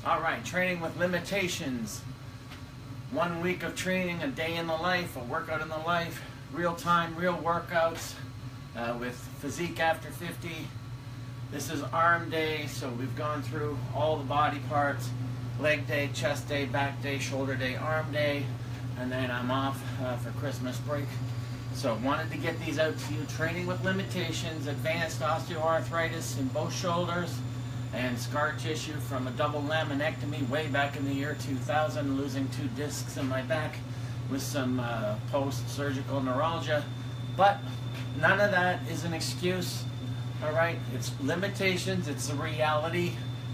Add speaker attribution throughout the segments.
Speaker 1: All right, training with limitations. 1 week of training, a day in the life, a workout in the life, real time, real workouts with physique after 50. This is arm day, so we've gone through all the body parts. Leg day, chest day, back day, shoulder day, arm day, and then I'm off for Christmas break. So wanted to get these out to you. Training with limitations, advanced osteoarthritis in both shoulders, and scar tissue from a double laminectomy way back in the year 2000, losing 2 discs in my back with some post-surgical neuralgia. But none of that is an excuse, all right? It's limitations, it's a reality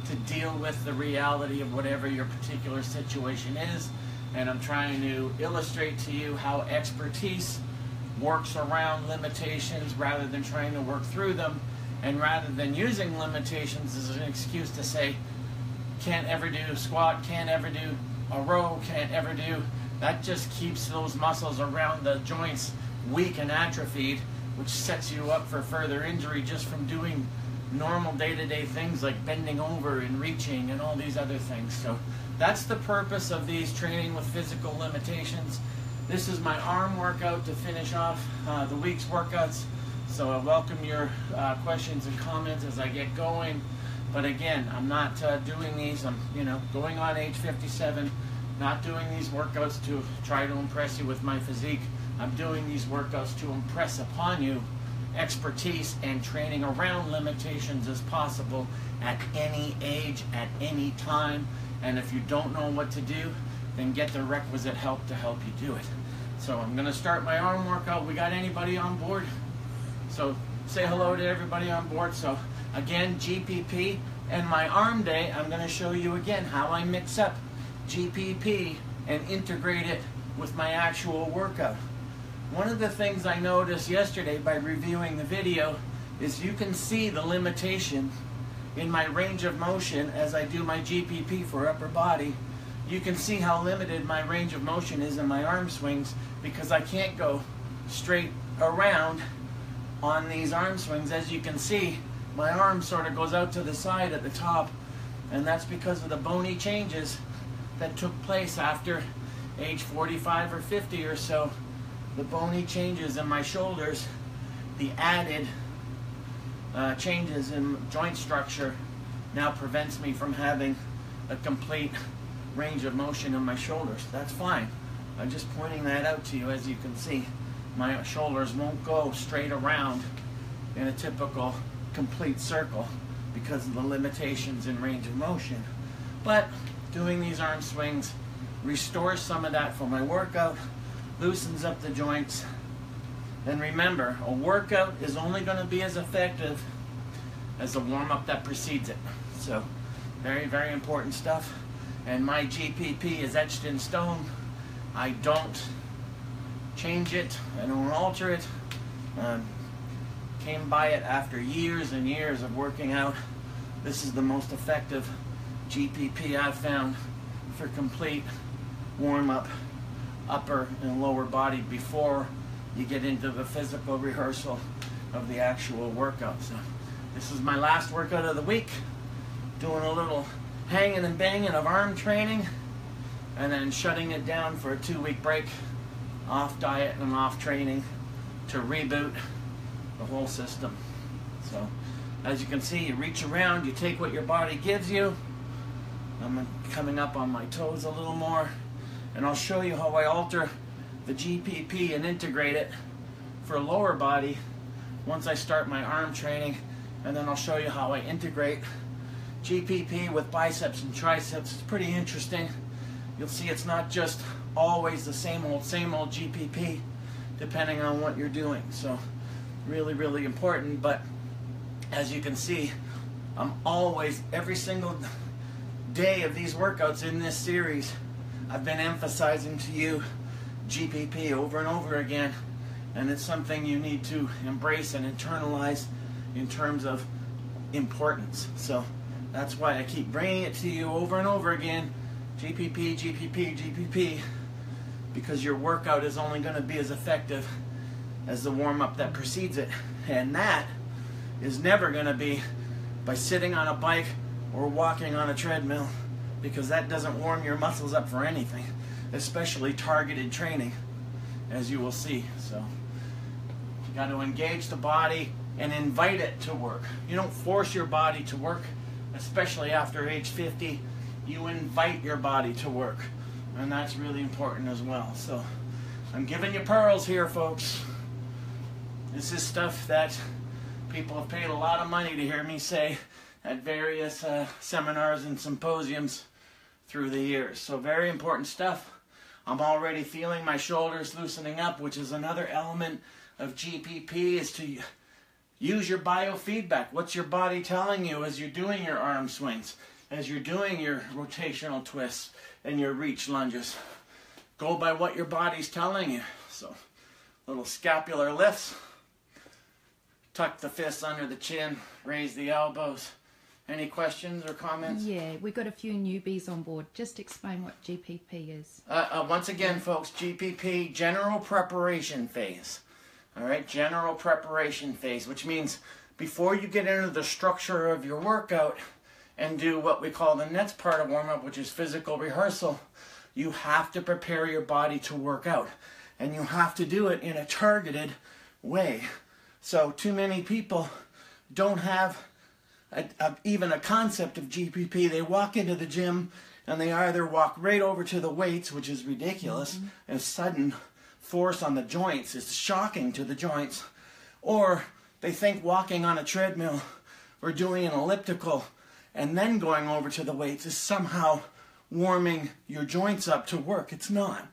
Speaker 1: to deal with the reality of whatever your particular situation is. And I'm trying to illustrate to you how expertise works around limitations rather than trying to work through them. And rather than using limitations as an excuse to say, can't ever do a squat, can't ever do a row, can't ever do, that just keeps those muscles around the joints weak and atrophied, which sets you up for further injury just from doing normal day-to-day things like bending over and reaching and all these other things. So that's the purpose of these training with physical limitations. This is my arm workout to finish off the week's workouts. So I welcome your questions and comments as I get going. But again, I'm not doing these. I'm, going on age 57, not doing these workouts to try to impress you with my physique. I'm doing these workouts to impress upon you expertise and training around limitations as possible at any age, at any time. And if you don't know what to do, then get the requisite help to help you do it. So I'm going to start my arm workout. We got anybody on board? So say hello to everybody on board. So again, GPP and my arm day, I'm going to show you again how I mix up GPP and integrate it with my actual workout. One of the things I noticed yesterday by reviewing the video is you can see the limitation in my range of motion as I do my GPP for upper body. You can see how limited my range of motion is in my arm swings because I can't go straight around on these arm swings. As you can see, my arm sort of goes out to the side at the top, and that's because of the bony changes that took place after age 45 or 50 or so. The bony changes in my shoulders, the added changes in joint structure now prevents me from having a complete range of motion in my shoulders. That's fine. I'm just pointing that out to you. As you can see, my shoulders won't go straight around in a typical complete circle because of the limitations in range of motion. But doing these arm swings restores some of that for my workout, loosens up the joints. And remember, a workout is only going to be as effective as the warm-up that precedes it. So very, very important stuff. And my GPP is etched in stone. I don't change it, I don't alter it. Came by it after years and years of working out. This is the most effective GPP I've found for complete warm-up, upper and lower body before you get into the physical rehearsal of the actual workout. So this is my last workout of the week, doing a little hanging and banging of arm training, and then shutting it down for a 2-week break, off diet and off training to reboot the whole system. So as you can see, you reach around, you take what your body gives you. I'm coming up on my toes a little more, and I'll show you how I alter the GPP and integrate it for lower body once I start my arm training, and then I'll show you how I integrate GPP with biceps and triceps. It's pretty interesting. You'll see it's not just always the same old GPP depending on what you're doing. So really, really important. But as you can see, I'm always, every single day of these workouts in this series, I've been emphasizing to you GPP over and over again, and it's something you need to embrace and internalize in terms of importance. So that's why I keep bringing it to you over and over again. GPP, GPP, GPP, because your workout is only going to be as effective as the warm-up that precedes it. And that is never going to be by sitting on a bike or walking on a treadmill. because that doesn't warm your muscles up for anything, especially targeted training, as you will see. So you got to engage the body and invite it to work. You don't force your body to work, especially after age 50. You invite your body to work, and that's really important as well. So I'm giving you pearls here, folks. This is stuff that people have paid a lot of money to hear me say at various seminars and symposiums through the years. So very important stuff. I'm already feeling my shoulders loosening up, which is another element of GPP, is to use your biofeedback. What's your body telling you as you're doing your arm swings, as you're doing your rotational twists and your reach lunges? Go by what your body's telling you. So little scapular lifts. Tuck the fists under the chin, raise the elbows. Any questions or comments?
Speaker 2: Yeah, we've got a few newbies on board. Just explain what GPP is.
Speaker 1: Once again, folks, GPP, general preparation phase. All right, general preparation phase, which means before you get into the structure of your workout and do what we call the next part of warm-up, which is physical rehearsal, you have to prepare your body to work out. And you have to do it in a targeted way. So too many people don't have even a concept of GPP. They walk into the gym and they either walk right over to the weights, which is ridiculous, and sudden force on the joints is shocking to the joints, or they think walking on a treadmill or doing an elliptical and then going over to the weights is somehow warming your joints up to work. It's not.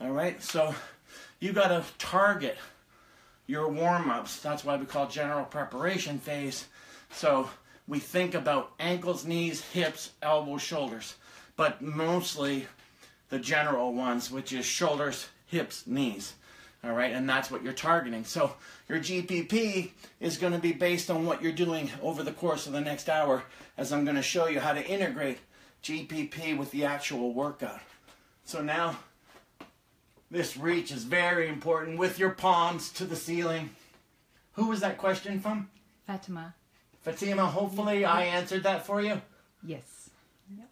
Speaker 1: All right? So you got to target your warm-ups. That's why we call general preparation phase. So we think about ankles, knees, hips, elbows, shoulders, but mostly the general ones, which is shoulders, hips, knees. All right, and that's what you're targeting. So your GPP is going to be based on what you're doing over the course of the next hour, as I'm going to show you how to integrate GPP with the actual workout. So now, this reach is very important, with your palms to the ceiling. Who was that question from?
Speaker 2: Fatima.
Speaker 1: Fatima, hopefully I answered that for you.
Speaker 2: Yes. Yep.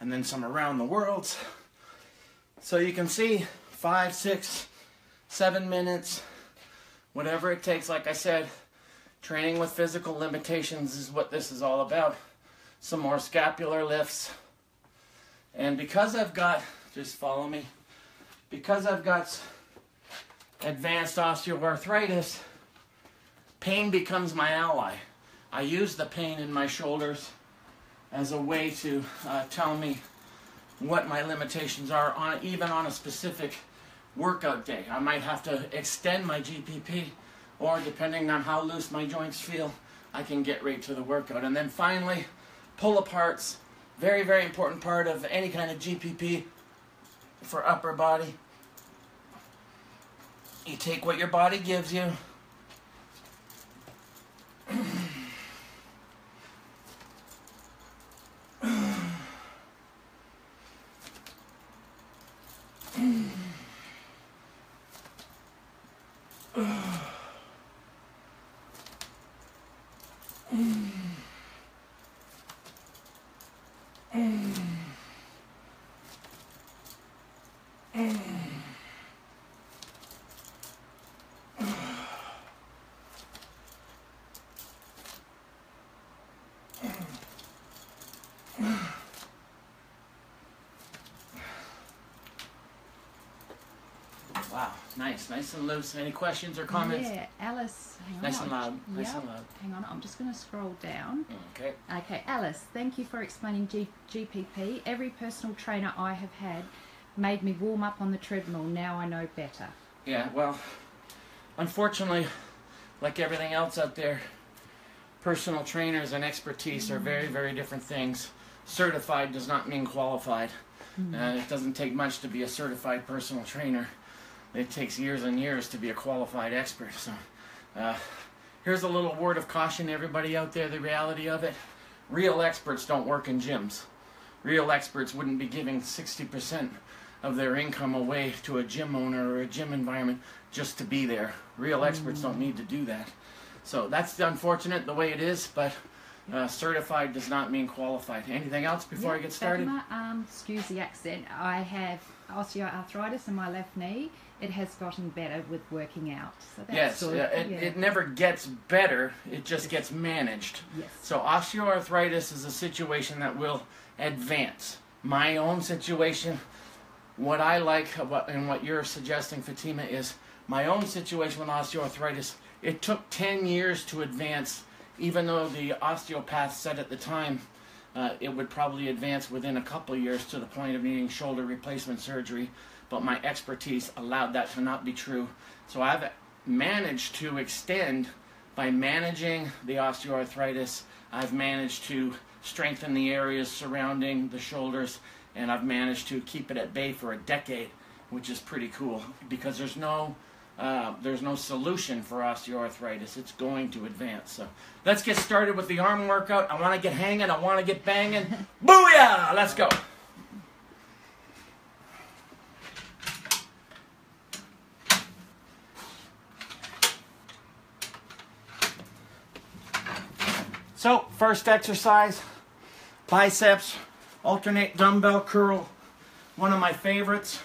Speaker 1: And then some around the world. So you can see 5, 6, 7 minutes, whatever it takes. Like I said, training with physical limitations is what this is all about. Some more scapular lifts. And because I've got, just follow me, because I've got advanced osteoarthritis, pain becomes my ally. I use the pain in my shoulders as a way to tell me what my limitations are, even on a specific workout day. I might have to extend my GPP, or depending on how loose my joints feel, I can get right to the workout. And then finally, pull-aparts. Very, very important part of any kind of GPP for upper body. You take what your body gives you. Wow, nice and loose. Any questions or comments?
Speaker 2: Yeah, Alice, hang on.
Speaker 1: Nice and loud, nice and loud.
Speaker 2: Hang on, I'm just going to scroll down.
Speaker 1: Okay.
Speaker 2: Okay, Alice, thank you for explaining GPP. Every personal trainer I have had made me warm up on the treadmill. Now I know better. Yeah, well, unfortunately, like everything else out there, personal trainers and expertise are very, very different things. Certified does not mean qualified. It doesn't take much to be a certified personal trainer. It takes years and years to be a qualified expert. So here's a little word of caution to everybody out there, the reality of it. Real experts don't work in gyms. Real experts wouldn't be giving 60%
Speaker 1: of their income away to a gym owner or a gym environment just to be there. Real experts don't need to do that. So that's unfortunate the way it is, but certified does not mean qualified. Anything else before I get started?
Speaker 2: Excuse the accent. I have osteoarthritis in my left knee. It has gotten better with working out. So that's
Speaker 1: it never gets better, it just gets managed.
Speaker 2: Yes.
Speaker 1: So osteoarthritis is a situation that will advance. My own situation, what I like about, and what you're suggesting, Fatima, is my own situation with osteoarthritis. It took 10 years to advance, even though the osteopath said at the time it would probably advance within a couple of years to the point of needing shoulder replacement surgery. But my expertise allowed that to not be true. So I've managed to extend by managing the osteoarthritis. I've managed to strengthen the areas surrounding the shoulders, and I've managed to keep it at bay for a decade, which is pretty cool because there's no solution for osteoarthritis. It's going to advance. So let's get started with the arm workout. I want to get hanging. I want to get banging. Booyah! Let's go. So, first exercise, biceps, alternate dumbbell curl, one of my favorites.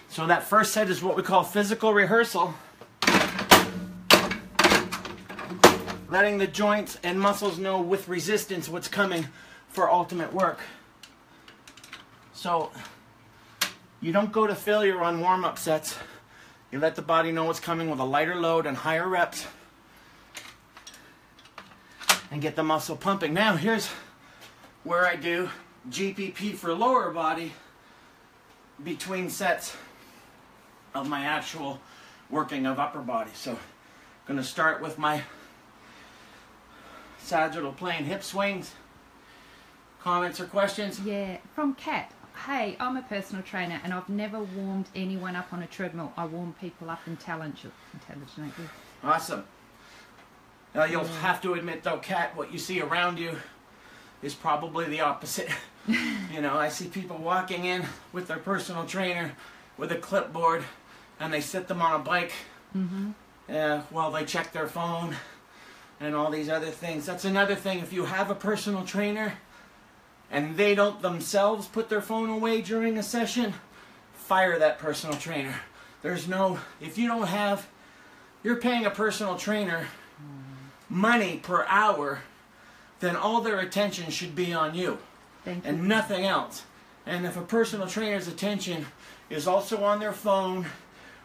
Speaker 1: So that first set is what we call physical rehearsal. Letting the joints and muscles know with resistance what's coming for ultimate work. So you don't go to failure on warm-up sets. You let the body know what's coming with a lighter load and higher reps and get the muscle pumping. Now here's where I do GPP for lower body between sets of my actual working of upper body. So I'm going to start with my sagittal plane hip swings. Comments or questions?
Speaker 2: Yeah, from Kat. Hey, I'm a personal trainer and I've never warmed anyone up on a treadmill. I warm people up intelligently.
Speaker 1: Awesome. Now you'll have to admit though, Kat, what you see around you is probably the opposite. You know, I see people walking in with their personal trainer with a clipboard and they sit them on a bike while they check their phone and all these other things. That's another thing. If you have a personal trainer and they don't themselves put their phone away during a session, fire that personal trainer. There's no, if you don't have, you're paying a personal trainer money per hour, then all their attention should be on you and nothing else. And if a personal trainer's attention is also on their phone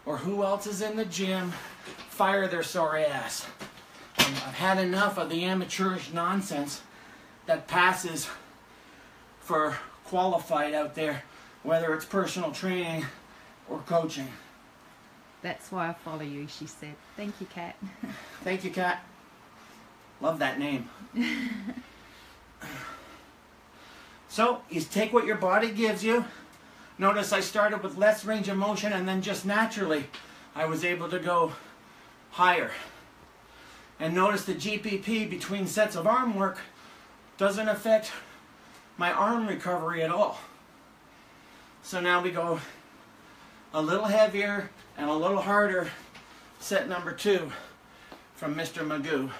Speaker 1: or who else is in the gym, fire their sorry ass. I've had enough of the amateurish nonsense that passes for qualified out there, whether it's personal training or coaching.
Speaker 2: That's why I follow you, she said. Thank you, Kat.
Speaker 1: Thank you, Kat. Love that name. So, you take what your body gives you. Notice I started with less range of motion and then just naturally I was able to go higher. And notice the GPP between sets of arm work doesn't affect my arm recovery at all. So now we go a little heavier and a little harder, set number 2 from Mr. Magoo.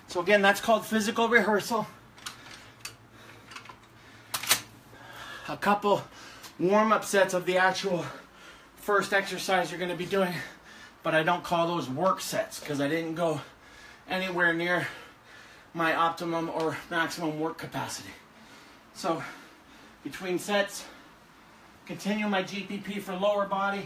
Speaker 1: So again, that's called physical rehearsal. A couple warm-up sets of the actual first exercise you're going to be doing, but I don't call those work sets because I didn't go anywhere near my optimum or maximum work capacity. So between sets, continue my GPP for lower body.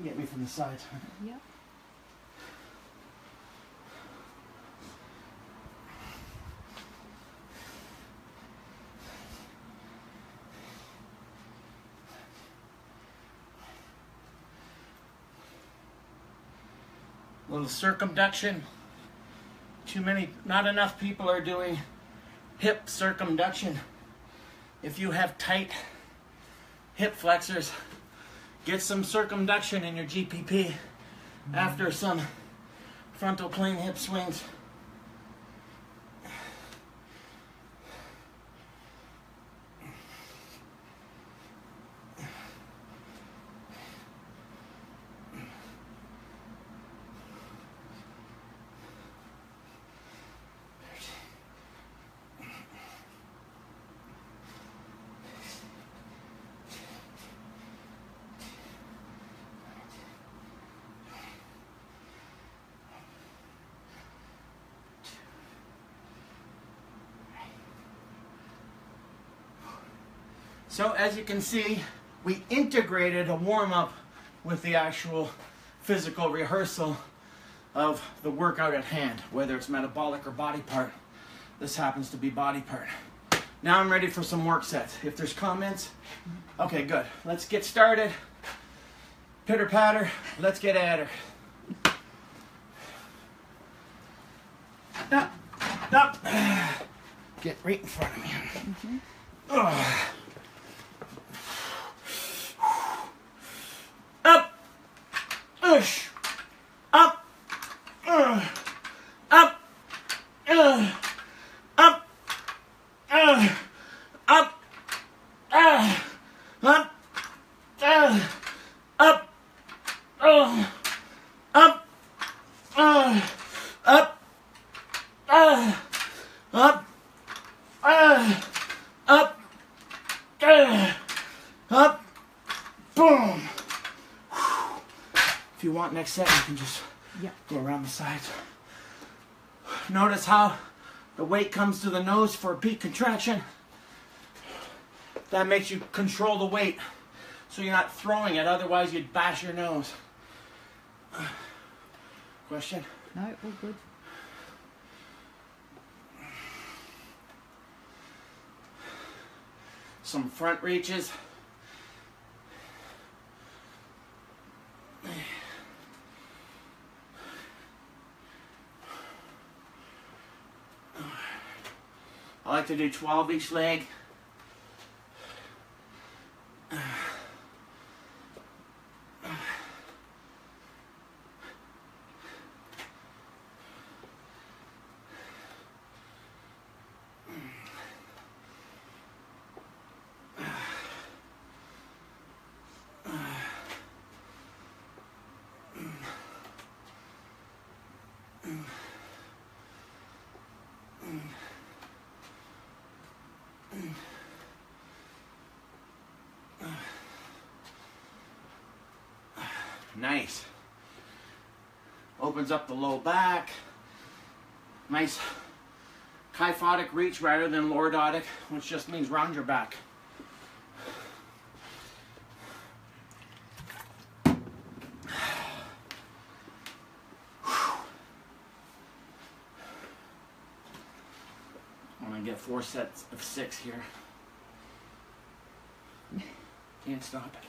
Speaker 1: Get me from the side.
Speaker 2: Yep.
Speaker 1: A little circumduction. Not enough people are doing hip circumduction. If you have tight hip flexors, get some circumduction in your GPP after some frontal plane hip swings. So as you can see, we integrated a warm-up with the actual physical rehearsal of the workout at hand, whether it's metabolic or body part. This happens to be body part. Now I'm ready for some work sets. If there's comments, okay, good. Let's get started. Pitter patter, let's get at her. Up, up. Get right in front of me. Up, push, up, up, up, up, up, up, up, up, boom. If you want next set, you can just go around the sides. Notice how the weight comes to the nose for a peak contraction. That makes you control the weight so you're not throwing it, otherwise you'd bash your nose. Question?
Speaker 2: No, all good.
Speaker 1: Some front reaches. I like to do 12 each leg. Nice. Opens up the low back. Nice kyphotic reach rather than lordotic, which just means round your back. I'm going to get 4 sets of 6 here. Can't stop it.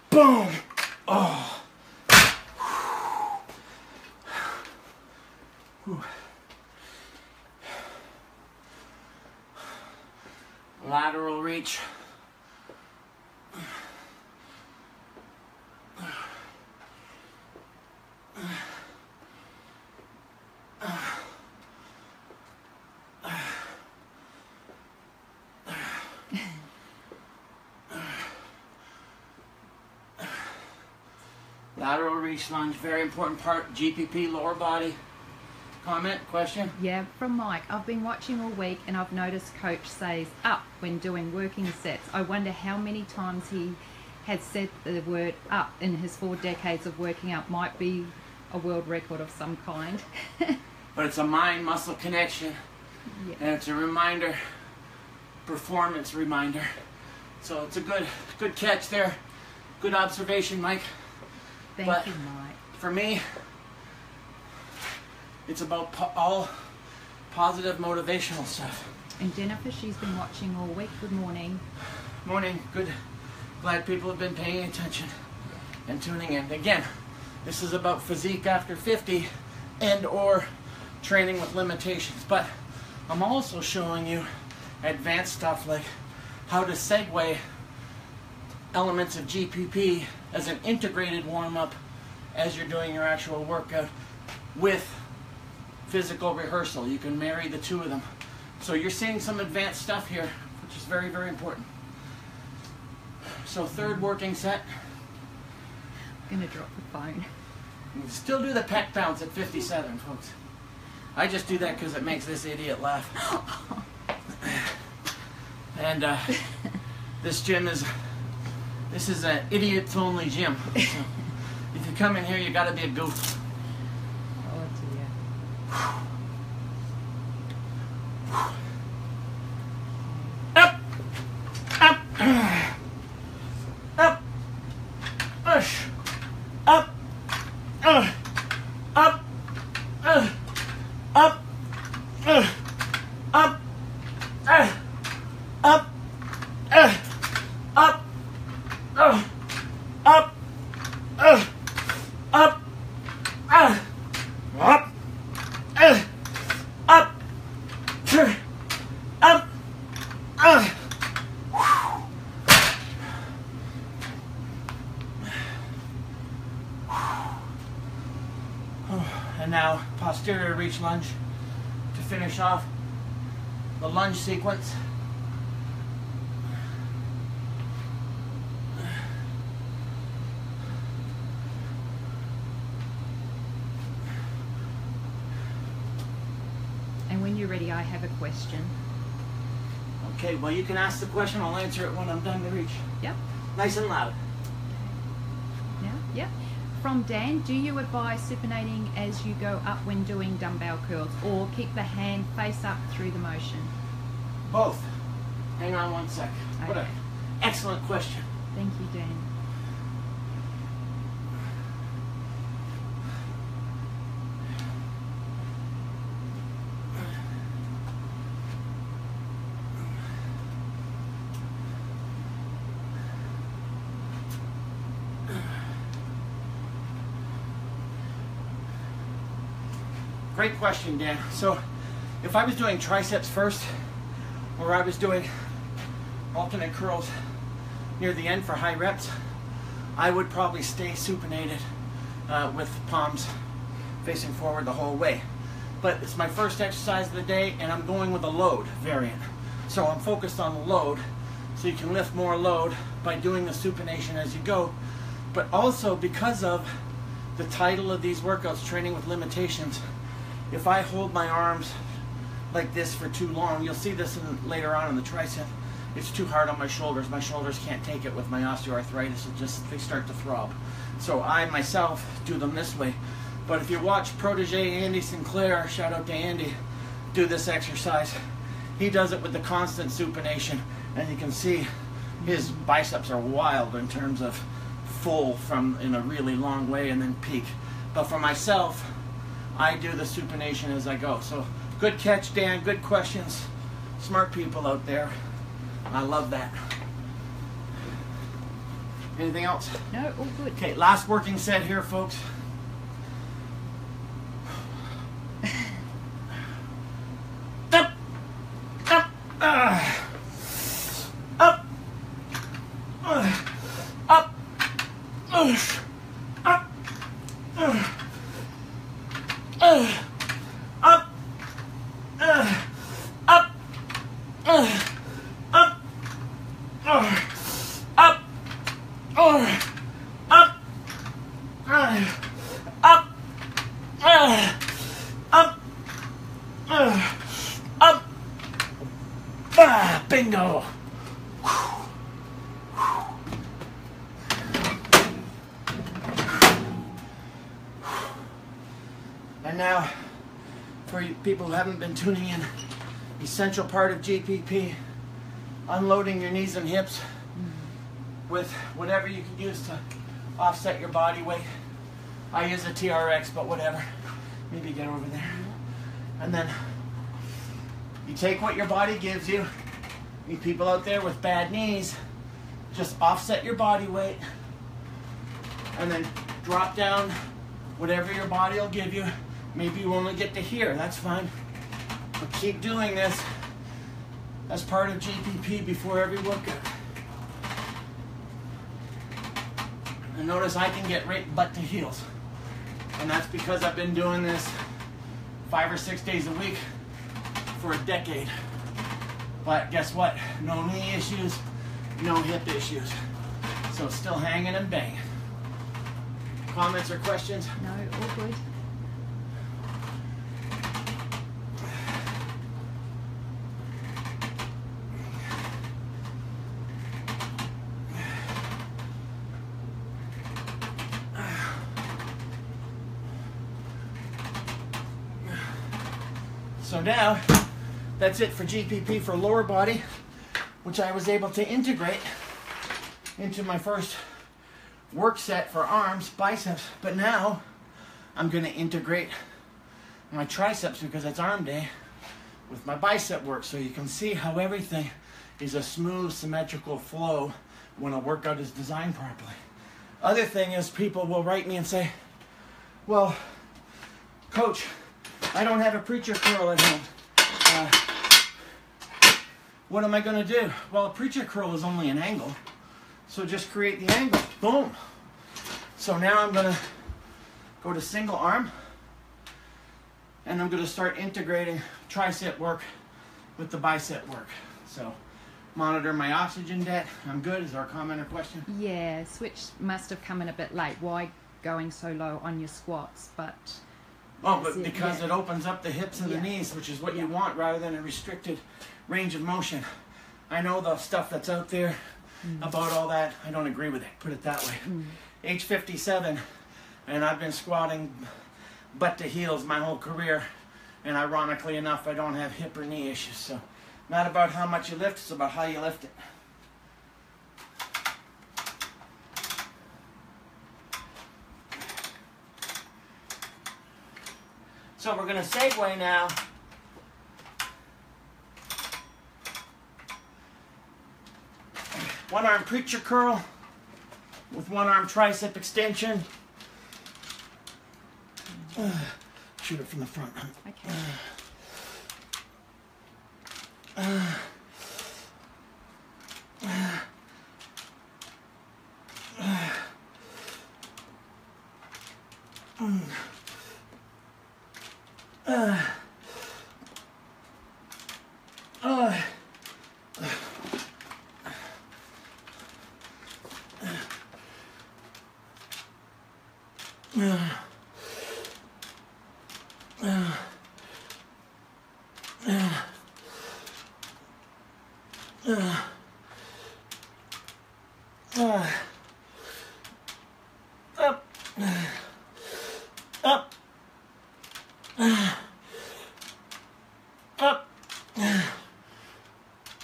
Speaker 1: Boom! Oh. Whew. Lateral reach. Lateral reach lunge, very important part. GPP, lower body. Comment, question?
Speaker 2: Yeah, from Mike. I've been watching all week and I've noticed coach says up when doing working sets. I wonder how many times he has said the word up in his 4 decades of working out. Might be a world record of some kind.
Speaker 1: But it's a mind-muscle connection. Yeah. And it's a reminder, performance reminder. So it's a good catch there. Good observation, Mike.
Speaker 2: Thank you, Mike.
Speaker 1: For me, it's about all positive motivational stuff.
Speaker 2: And Jennifer, she's been watching all week. Good morning.
Speaker 1: Morning. Good. Glad people have been paying attention and tuning in. Again, this is about physique after 50 and or training with limitations. But I'm also showing you advanced stuff like how to segue elements of GPP as an integrated warm-up as you're doing your actual workout with physical rehearsal. You can marry the two of them. So you're seeing some advanced stuff here, which is very, very important. So 3rd working set.
Speaker 2: I'm going to drop the phone.
Speaker 1: You can still do the pec bounce at 57, folks. I just do that because it makes this idiot laugh. And this gym is... This is an idiots-only gym. So if you come in here, you got to be a goof.
Speaker 2: Oh dear.
Speaker 1: Up, up, up, push, up, up, up, up, up, up, up, up. Up, up, up, up, and now posterior reach lunge to finish off the lunge sequence.
Speaker 2: When you're ready, I have a question.
Speaker 1: Okay, well you can ask the question, I'll answer it when I'm done to reach.
Speaker 2: Yep.
Speaker 1: Nice and loud.
Speaker 2: Yeah, yep. From Dan, do you advise supinating as you go up when doing dumbbell curls, or keep the hand face up through the motion?
Speaker 1: Both. Hang on one sec.
Speaker 2: Okay.
Speaker 1: What an excellent question.
Speaker 2: Thank you, Dan.
Speaker 1: Great question, Dan. So, if I was doing triceps first, or I was doing alternate curls near the end for high reps, I would probably stay supinated with palms facing forward the whole way. But it's my first exercise of the day, and I'm going with a load variant. So I'm focused on the load, so you can lift more load by doing the supination as you go. But also, because of the title of these workouts, Training with Limitations, if I hold my arms like this for too long, you'll see this later on in the tricep, it's too hard on my shoulders. My shoulders can't take it with my osteoarthritis. They start to throb. So I myself do them this way. But if you watch protege Andy Sinclair, shout out to Andy, do this exercise, he does it with the constant supination, and you can see his biceps are wild in terms of full from in a really long way and then peak. But for myself, I do the supination as I go. So good catch, Dan. Good questions. Smart people out there. I love that. Anything else?
Speaker 2: No, all good.
Speaker 1: Okay, last working set here, folks. Up, up, up, up, up, up, up, bingo. And now, for you people who haven't been tuning in, essential part of GPP, unloading your knees and hips with whatever you can use to offset your body weight. I use a TRX, but whatever. Maybe get over there. And then you take what your body gives you. You people out there with bad knees, just offset your body weight and then drop down whatever your body will give you. Maybe you only get to here, that's fine. But keep doing this as part of GPP before every workout. And notice I can get right butt to heels. And that's because I've been doing this 5 or 6 days a week for a decade. But guess what? No knee issues, no hip issues. So still hanging and banging. Comments or questions?
Speaker 2: No, all good.
Speaker 1: So now, that's it for GPP for lower body, which I was able to integrate into my first work set for arms, biceps. But now, I'm going to integrate my triceps, because it's arm day, with my bicep work. So you can see how everything is a smooth, symmetrical flow when a workout is designed properly. Other thing is, people will write me and say, well, Coach, I don't have a preacher curl at home. What am I going to do? Well, a preacher curl is only an angle. So just create the angle. Boom. So now I'm going to go to single arm. And I'm going to start integrating tricep work with the bicep work. So monitor my oxygen debt. I'm good. Is there a comment or question?
Speaker 2: Yeah, switch must have come in a bit late. Why going so low on your squats? But
Speaker 1: but because it opens up the hips and the knees, which is what you want, rather than a restricted range of motion. I know the stuff that's out there about all that. I don't agree with it, put it that way. Age 57, and I've been squatting butt to heels my whole career, and ironically enough, I don't have hip or knee issues. So not about how much you lift, it's about how you lift it. So we're going to segue now one arm preacher curl with one arm tricep extension. Shoot it from the front.
Speaker 2: Okay.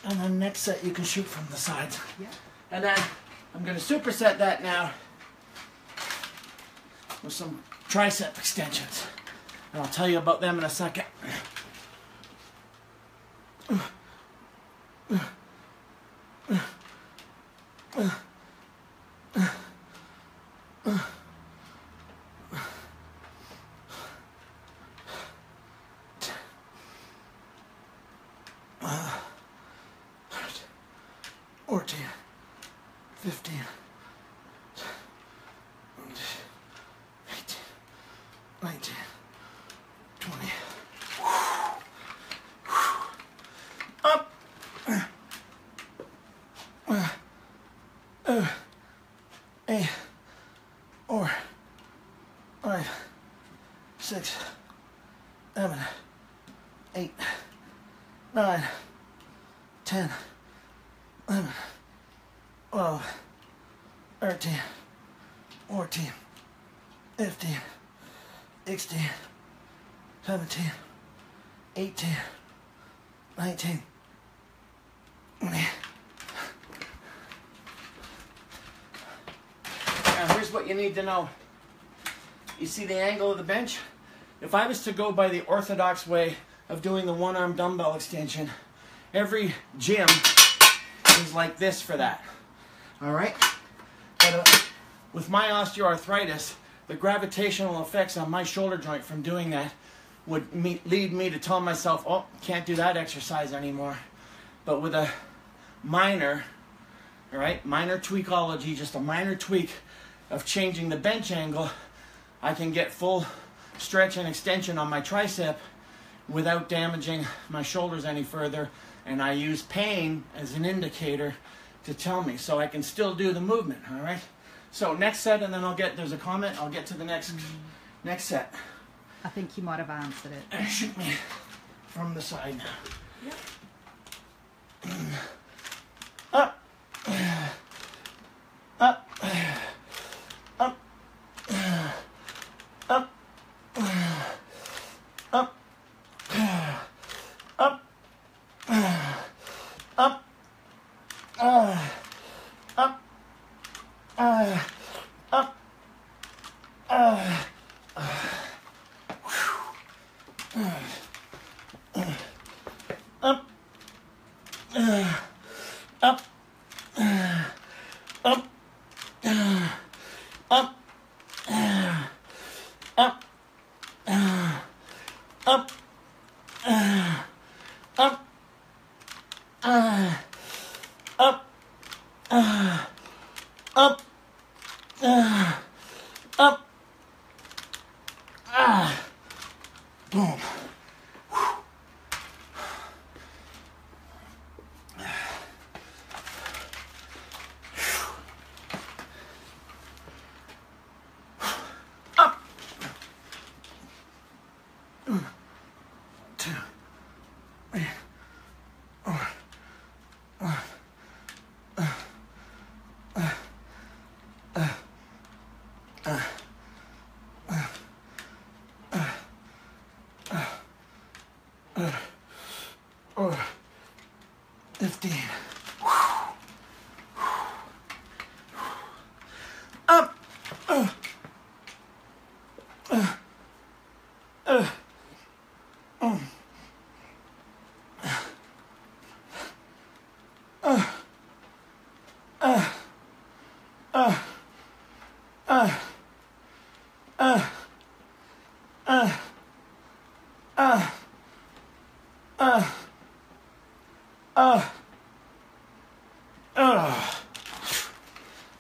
Speaker 1: And then next set you can shoot from the sides.
Speaker 2: Yeah.
Speaker 1: And then I'm going to superset that now with some tricep extensions. And I'll tell you about them in a second. Or 10, 15, 18, 19, 20. Up. 8, 4, 5, 6, 7, 8, 9, 10, 11, 12, 13, 14, 15, 16, 17, 18, 19, 20. Now here's what you need to know. You see the angle of the bench? If I was to go by the orthodox way of doing the one-arm dumbbell extension, every gym is like this for that. Alright? But with my osteoarthritis, the gravitational effects on my shoulder joint from doing that would lead me to tell myself, oh, can't do that exercise anymore. But with a minor, alright, minor tweakology, just a minor tweak of changing the bench angle, I can get full stretch and extension on my tricep without damaging my shoulders any further. And I use pain as an indicator to tell me, so I can still do the movement, all right? So next set, and then there's a comment, I'll get to the next set.
Speaker 2: I think you might have answered it.
Speaker 1: Shoot me from the side now. Yep. Up. Up. Up. Up. Up. Up. Up. Up. Up. Boom. Up. 2, 3, 4. Or 15. Up.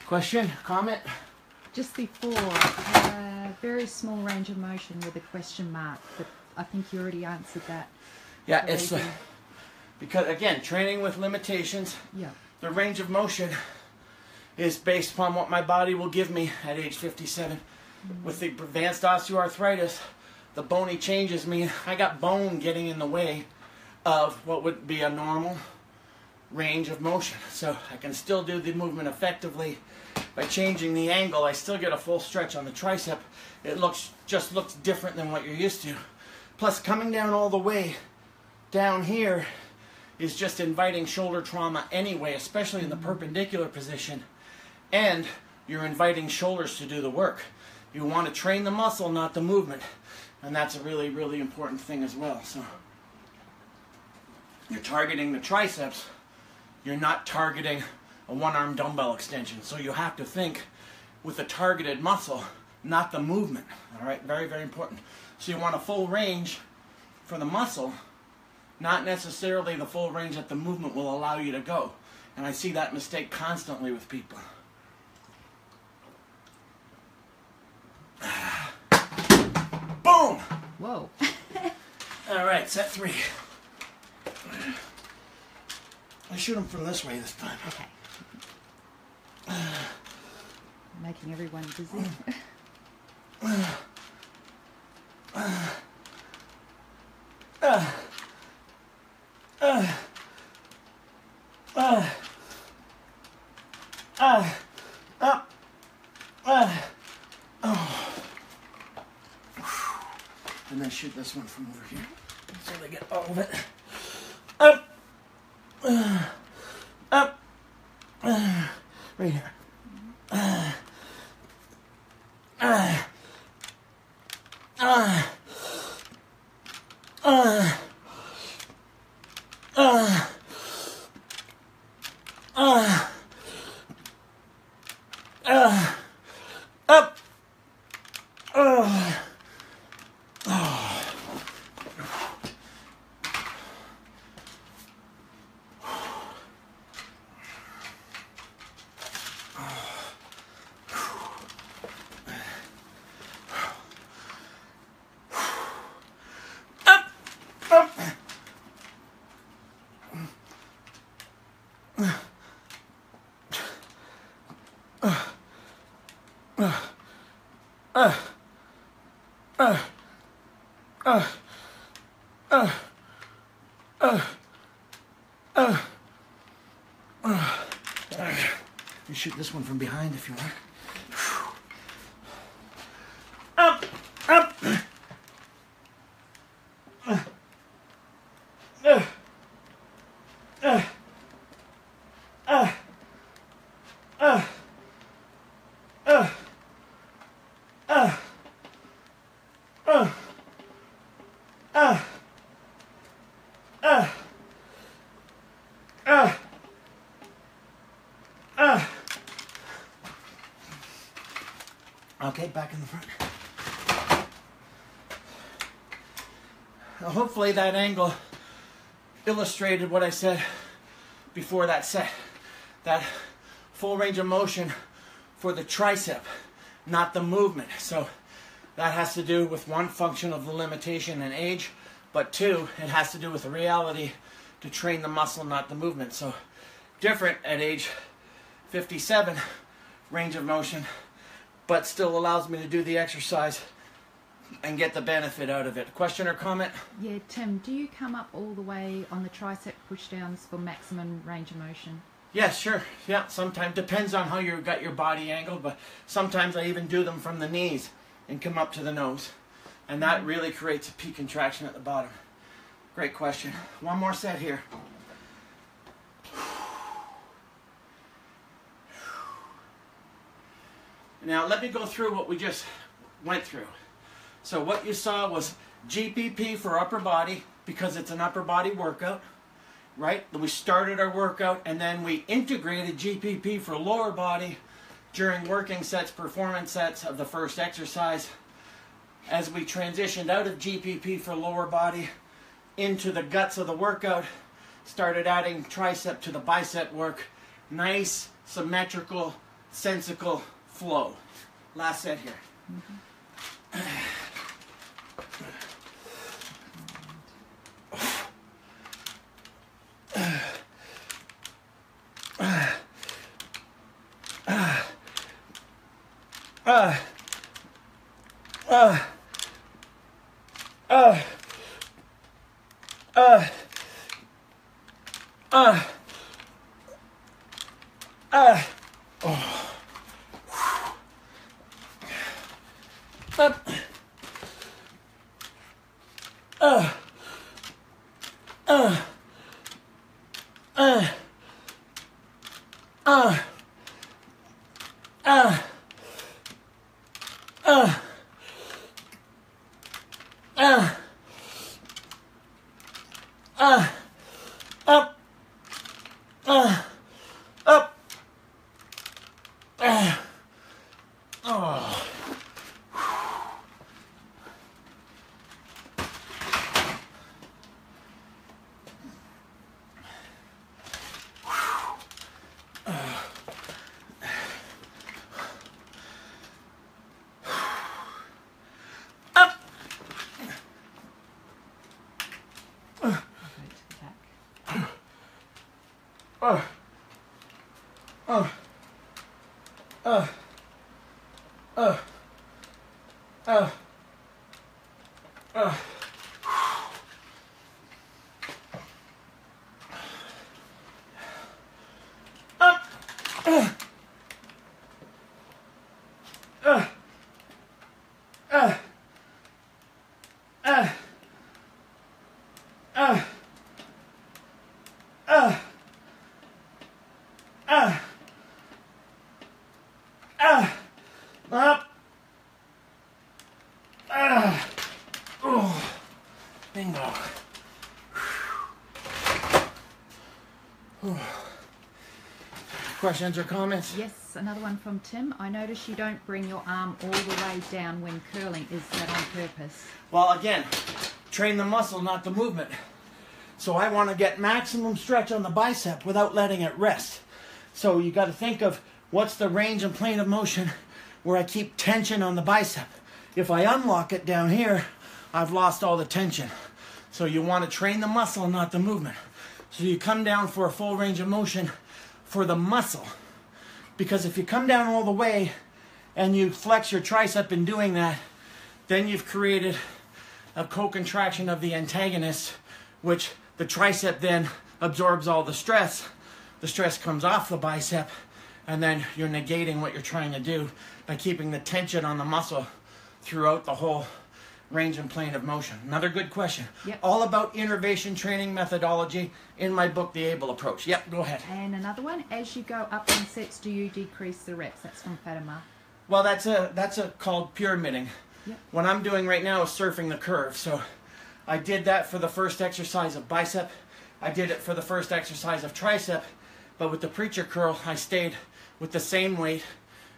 Speaker 1: Question, comment?
Speaker 2: just before, very small range of motion with a question mark, but I think you already answered that.
Speaker 1: Yeah, it's because, again, training with limitations,
Speaker 2: yeah.
Speaker 1: The range of motion is based upon what my body will give me at age 57. With the advanced osteoarthritis, the bony changes mean I got bone getting in the way of what would be a normal range of motion. So I can still do the movement effectively by changing the angle. I still get a full stretch on the tricep. It just looks different than what you're used to. Plus, coming down all the way down here is just inviting shoulder trauma anyway, especially in the perpendicular position. And you're inviting shoulders to do the work. You want to train the muscle, not the movement. And that's a really, really important thing as well. So you're targeting the triceps. You're not targeting a one-arm dumbbell extension. So you have to think with a targeted muscle, not the movement. All right, very, very important. So you want a full range for the muscle, not necessarily the full range that the movement will allow you to go. And I see that mistake constantly with people. Boom!
Speaker 2: Whoa.
Speaker 1: All right, set 3. I shoot them from this way this time.
Speaker 2: Okay. Making everyone dizzy.
Speaker 1: And then shoot this one from over here so they get all of it. Up, up, right here. You shoot this one from behind if you want. Up, up. Okay, back in the front. Now, hopefully that angle illustrated what I said before that set. That full range of motion for the tricep, not the movement. So that has to do with one function of the limitation and age, but two, it has to do with the reality to train the muscle, not the movement. So different at age 57, range of motion, but still allows me to do the exercise and get the benefit out of it. Question or comment?
Speaker 2: Yeah, Tim, do you come up all the way on the tricep pushdowns for maximum range of motion?
Speaker 1: Yes, sure. Yeah, sometimes. Depends on how you've got your body angled, but sometimes I even do them from the knees and come up to the nose. And that really creates a peak contraction at the bottom. Great question. One more set here. Now let me go through what we just went through. So what you saw was GPP for upper body, because it's an upper body workout, right? We started our workout and then we integrated GPP for lower body during working sets, performance sets of the first exercise. As we transitioned out of GPP for lower body into the guts of the workout, started adding tricep to the bicep work. Nice, symmetrical, sensical flow. Last set here.
Speaker 3: Bingo. Questions or comments?
Speaker 2: Yes, another one from Tim. I notice you don't bring your arm all the way down when curling. Is that on purpose?
Speaker 3: Well, again, train the muscle, not the movement. So I want to get maximum stretch on the bicep without letting it rest. So you got to think of what's the range and plane of motion where I keep tension on the bicep. If I unlock it down here, I've lost all the tension. So you want to train the muscle, not the movement. So you come down for a full range of motion for the muscle. Because if you come down all the way and you flex your tricep in doing that, then you've created a co-contraction of the antagonist, which the tricep then absorbs all the stress. The stress comes off the bicep, and then you're negating what you're trying to do by keeping the tension on the muscle throughout the whole range and plane of motion. Another good question.
Speaker 2: Yep.
Speaker 3: All about innervation training methodology in my book, The Abel Approach. Yep, go ahead.
Speaker 2: And another one, as you go up in sets, do you decrease the reps? That's from Fatima.
Speaker 3: Well, that's called pyramiding.
Speaker 2: Yep.
Speaker 3: What I'm doing right now is surfing the curve. So I did that for the first exercise of bicep. I did it for the first exercise of tricep. But with the preacher curl, I stayed with the same weight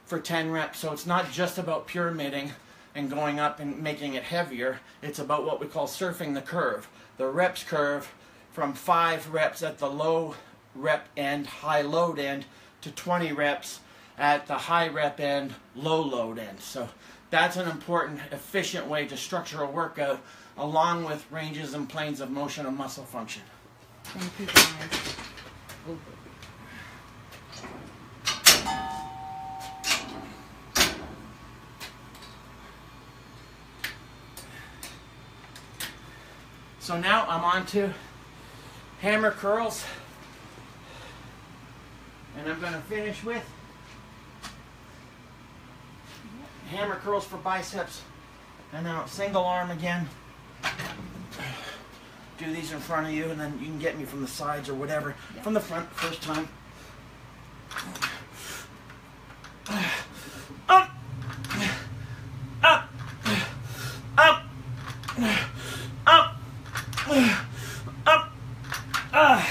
Speaker 3: for 10 reps. So it's not just about pyramiding and going up and making it heavier. It's about what we call surfing the curve. The reps curve from 5 reps at the low rep end, high load end, to 20 reps at the high rep end, low load end. So that's an important, efficient way to structure a workout along with ranges and planes of motion and muscle function.
Speaker 2: Thank you, guys.
Speaker 3: So now I'm on to hammer curls, and I'm going to finish with hammer curls for biceps, and then single arm again. Do these in front of you, and then you can get me from the sides or whatever. Yep. From the front first time. Up, up, up, up. Up, up,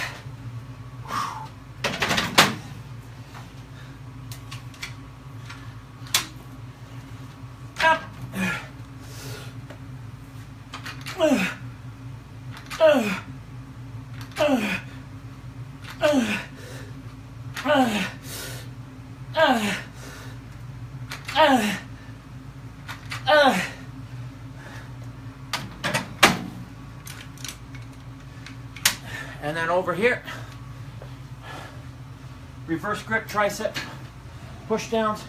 Speaker 1: And then over here, reverse grip tricep, push downs.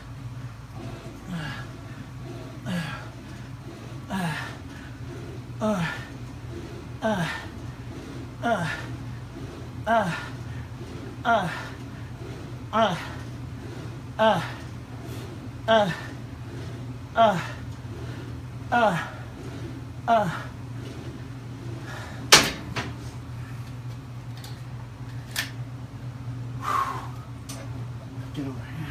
Speaker 1: Get over here.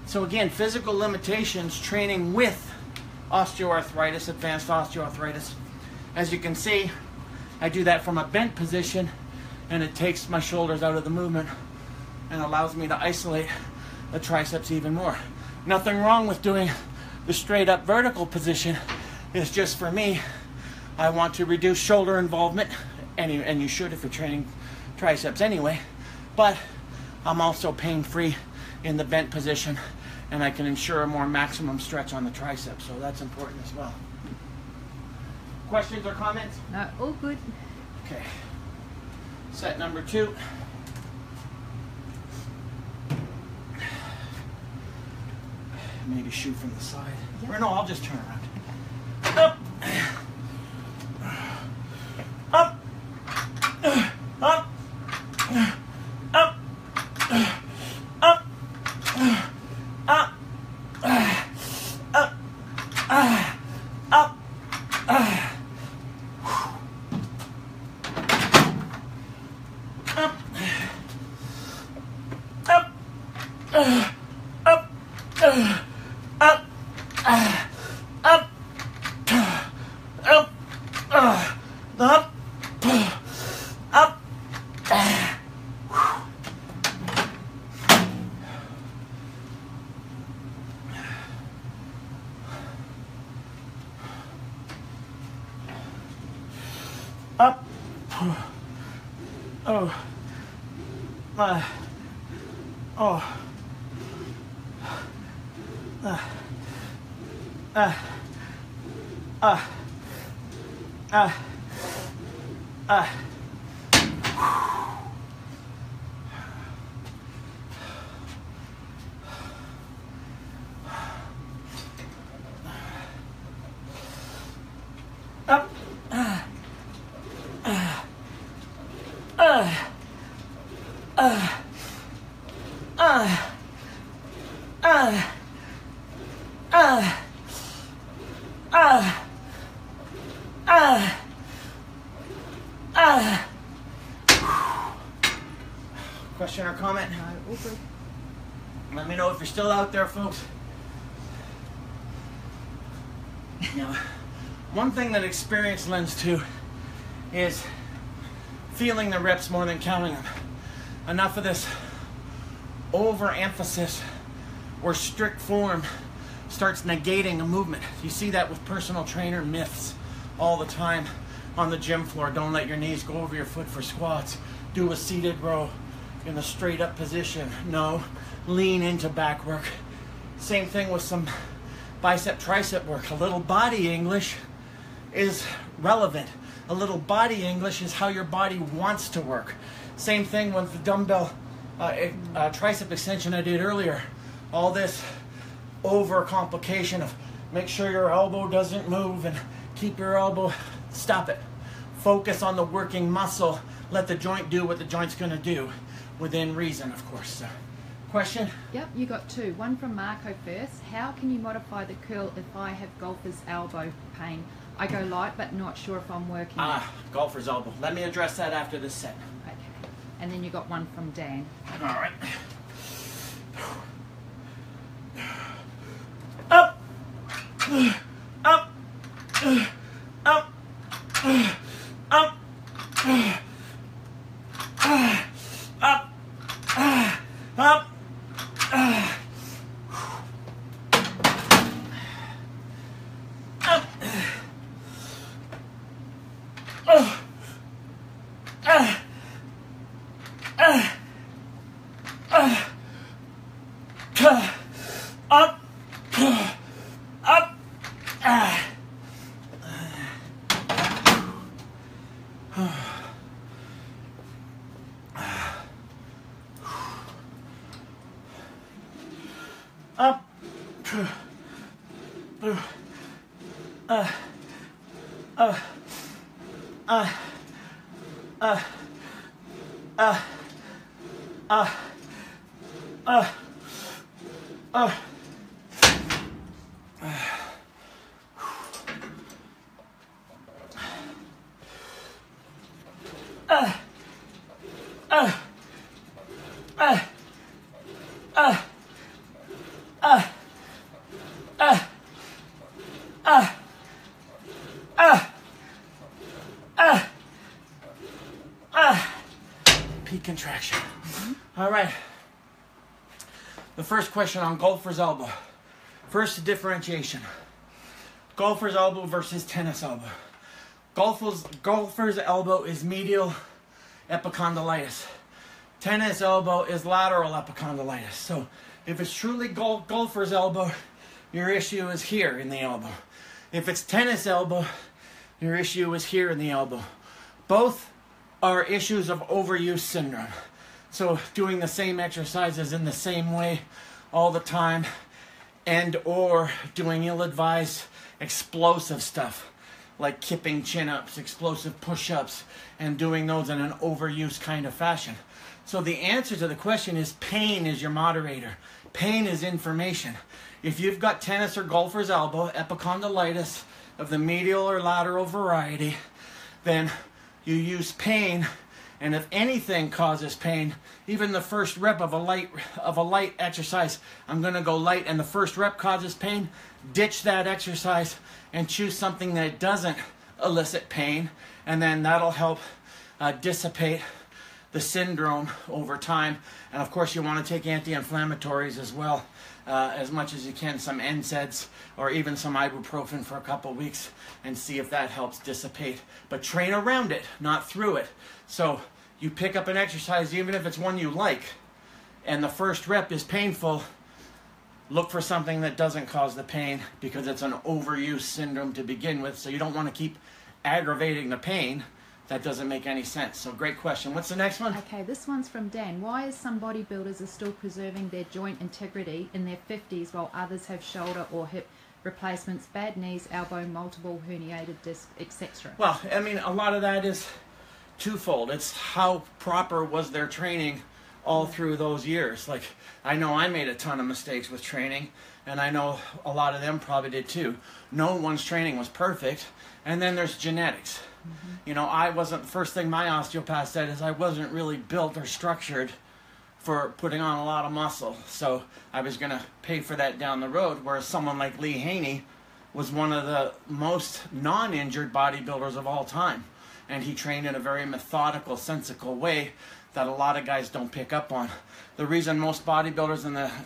Speaker 1: So again, physical limitations, training with osteoarthritis, advanced osteoarthritis. As you can see, I do that from a bent position, and it takes my shoulders out of the movement and allows me to isolate the triceps even more. Nothing wrong with doing the straight up vertical position. It's just for me, I want to reduce shoulder involvement, and you should if you're training triceps anyway, but I'm also pain-free in the bent position, and I can ensure a more maximum stretch on the triceps, so that's important as well. Questions or comments?
Speaker 2: No, all good.
Speaker 1: Okay. Set number 2. Maybe shoot from the side. Yep. Or no, I'll just turn around. Up. Up. Up. Up. Up. Up. Up. Up. Question or comment?
Speaker 2: No, all good.
Speaker 1: Let me know if you're still out there, folks. Now, one thing that experience lends to is feeling the reps more than counting them. Enough of this overemphasis or strict form starts negating a movement. You see that with personal trainer myths all the time on the gym floor. Don't let your knees go over your foot for squats. Do a seated row in a straight up position. No, lean into back work. Same thing with some bicep tricep work. A little body English is relevant. A little body English is how your body wants to work. Same thing with the dumbbell tricep extension I did earlier. All this over complication of make sure your elbow doesn't move and keep your elbow, stop it. Focus on the working muscle. Let the joint do what the joint's gonna do, within reason, of course. So, question?
Speaker 2: Yep, you got 2. One from Marco first. How can you modify the curl if I have golfer's elbow pain? I go light, but not sure if I'm working.
Speaker 1: Golfer's elbow. Let me address that after this set.
Speaker 2: Okay. And then you got one from Dan.
Speaker 1: All right. Up. Up.
Speaker 3: up, up, up, up. Peak contraction. All right. The first question on golfer's elbow. First differentiation. Golfer's elbow versus tennis elbow. Golfer's elbow is medial epicondylitis. Tennis elbow is lateral epicondylitis. So if it's truly golfer's elbow, your issue is here in the elbow. If it's tennis elbow, your issue is here in the elbow. Both are issues of overuse syndrome. So doing the same exercises in the same way all the time, and or doing ill-advised explosive stuff like kipping chin-ups, explosive push-ups, and doing those in an overuse kind of fashion. So the answer to the question is pain is your moderator. Pain is information. If you've got tennis or golfer's elbow, epicondylitis of the medial or lateral variety, then you use pain, and if anything causes pain, even the first rep of a light exercise, I'm going to go light, and the first rep causes pain, ditch that exercise and choose something that doesn't elicit pain, and then that'll help dissipate the syndrome over time. And of course you want to take anti-inflammatories as well, as much as you can, some NSAIDs or even some ibuprofen for a couple weeks, and see if that helps dissipate. But train around it, not through it. So you pick up an exercise, even if it's one you like, and the first rep is painful, look for something that doesn't cause the pain, because it's an overuse syndrome to begin with, so you don't want to keep aggravating the pain. That doesn't make any sense. So great question. What's the next one?
Speaker 2: Okay, this one's from Dan. Why is some bodybuilders are still preserving their joint integrity in their 50s while others have shoulder or hip replacements, bad knees, elbow, multiple herniated disc, etc.?
Speaker 3: Well, I mean, a lot of that is twofold. It's how proper was their training all through those years. Like, I know I made a ton of mistakes with training, and I know a lot of them probably did too. No one's training was perfect. And then there's genetics. You know, I wasn't, first thing my osteopath said is I wasn't really built or structured for putting on a lot of muscle. So I was going to pay for that down the road, whereas someone like Lee Haney was one of the most non-injured bodybuilders of all time. And he trained in a very methodical, sensical way that a lot of guys don't pick up on. The reason most bodybuilders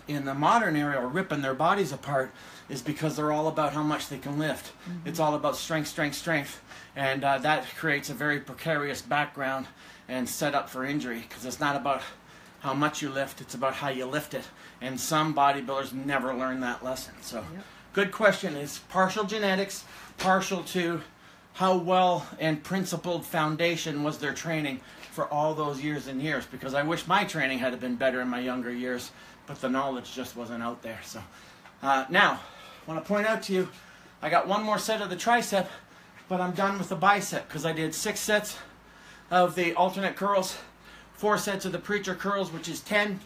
Speaker 3: in the modern era are ripping their bodies apart is because they're all about how much they can lift. It's all about strength, strength, strength. And that creates a very precarious background and setup for injury, because it's not about how much you lift, it's about how you lift it. And some bodybuilders never learn that lesson. So good question. Is partial genetics, partial to how well and principled foundation was their training for all those years and years, because I wish my training had been better in my younger years, but the knowledge just wasn't out there. So now, I want to point out to you, I got one more set of the tricep, but I'm done with the bicep, because I did 6 sets of the alternate curls, 4 sets of the preacher curls, which is 10,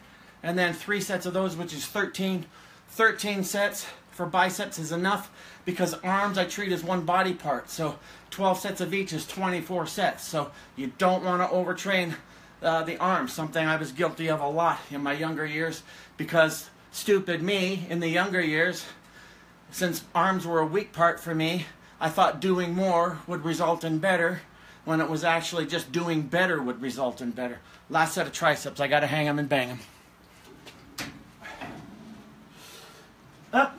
Speaker 3: and then 3 sets of those, which is 13. 13 sets for biceps is enough, because arms I treat as one body part. So 12 sets of each is 24 sets. So you don't want to overtrain the arms, something I was guilty of a lot in my younger years, because stupid me in the younger years, since arms were a weak part for me, I thought doing more would result in better, when it was actually just doing better would result in better. Last set of triceps. I got to hang them and bang them. Up.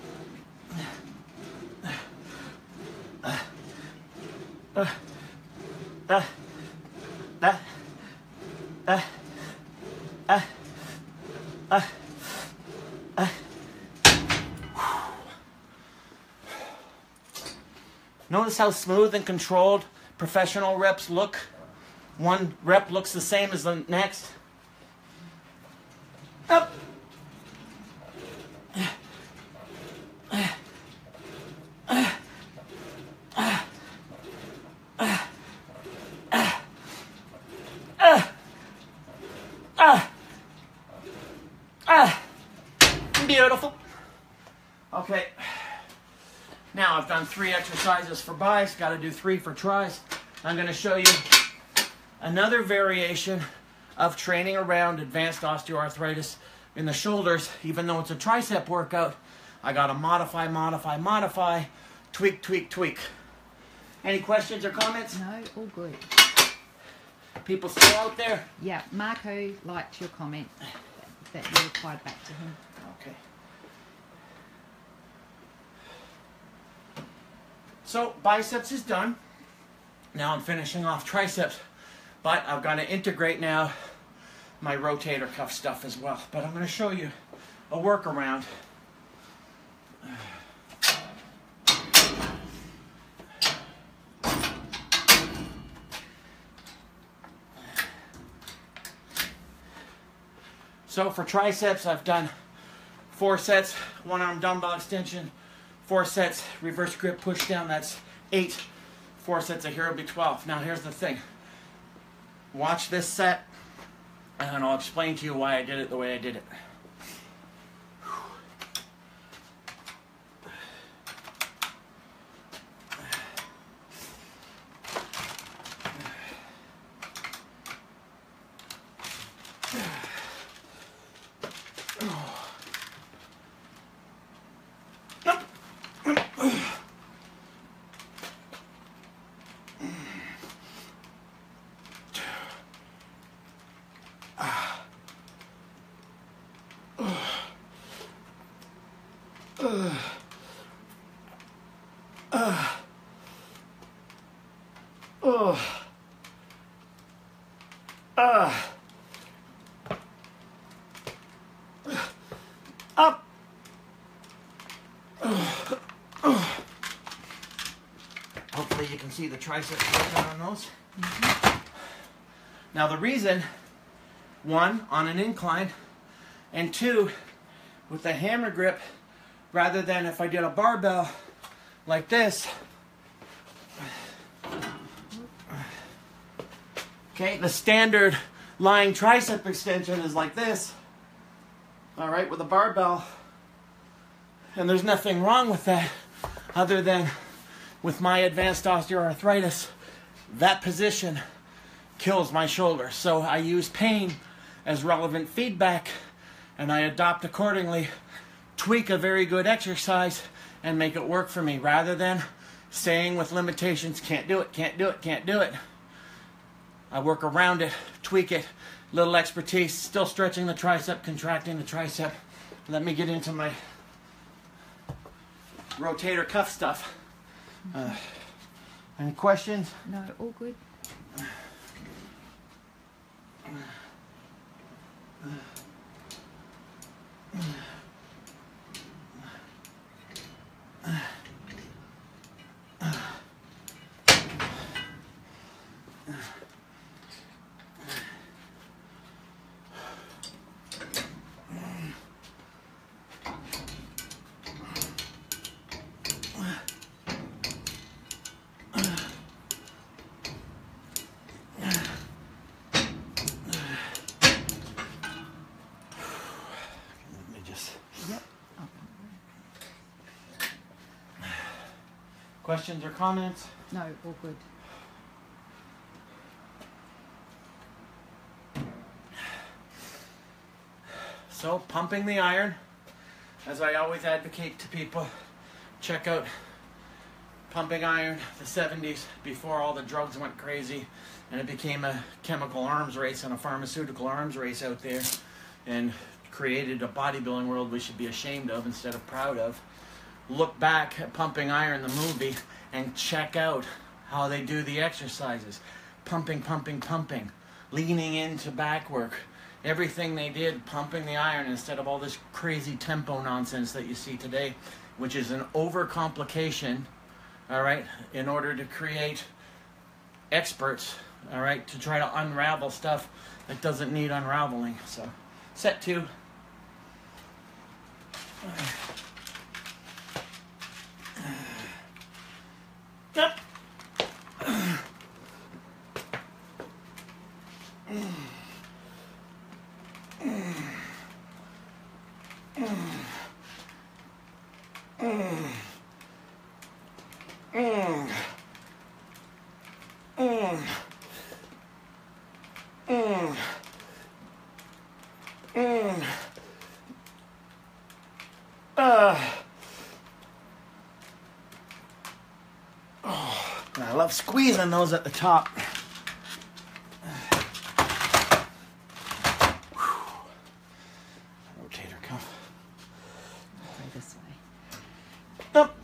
Speaker 3: Notice how smooth and controlled professional reps look. One rep looks the same as the next. Up. Beautiful. Okay. Now I've done 3 exercises for biceps, got to do 3 for tris. I'm going to show you another variation of training around advanced osteoarthritis in the shoulders. Even though it's a tricep workout, I got to modify, tweak. Any questions or comments?
Speaker 2: No, all good.
Speaker 3: People still out there?
Speaker 2: Yeah, Marco liked your comment that you replied back to him.
Speaker 3: Okay. So biceps is done. Now I'm finishing off triceps, but I've got to integrate now my rotator cuff stuff as well. But I'm going to show you a workaround. So for triceps, I've done 4 sets, 1-arm dumbbell extension, 4 sets reverse grip push down, that's 8. 4 sets of here will be 12. Now here's the thing. Watch this set, and I'll explain to you why I did it the way I did it. Up. Hopefully you can see the triceps working on those. Now the reason, 1, on an incline, and 2, with the hammer grip, rather than if I did a barbell like this. Okay, the standard lying tricep extension is like this. All right, with a barbell. And there's nothing wrong with that other than with my advanced osteoarthritis, that position kills my shoulder. So I use pain as relevant feedback and I adopt accordingly, tweak a very good exercise and make it work for me rather than staying with limitations, can't do it. I work around it, tweak it, little expertise, still stretching the tricep, contracting the tricep. Let me get into my rotator cuff stuff. Any questions?
Speaker 2: No, all good.
Speaker 3: Questions or comments?
Speaker 2: No, all good.
Speaker 3: So, pumping the iron, as I always advocate to people, check out
Speaker 1: pumping iron, the 70s, before all the drugs went crazy and it became a chemical arms race and a pharmaceutical arms race out there, and created a bodybuilding world we should be ashamed of instead of proud of. Look back at Pumping Iron, the movie, and check out how they do the exercises. Pumping, pumping, pumping, leaning into back work. Everything they did, pumping the iron instead of all this crazy tempo nonsense that you see today, which is an overcomplication, all right, in order to create experts, all right, to try to unravel stuff that doesn't need unraveling. So, set 2. Yep.
Speaker 3: I love squeezing those at the top. Rotator cuff.
Speaker 2: Go this way.
Speaker 3: Up.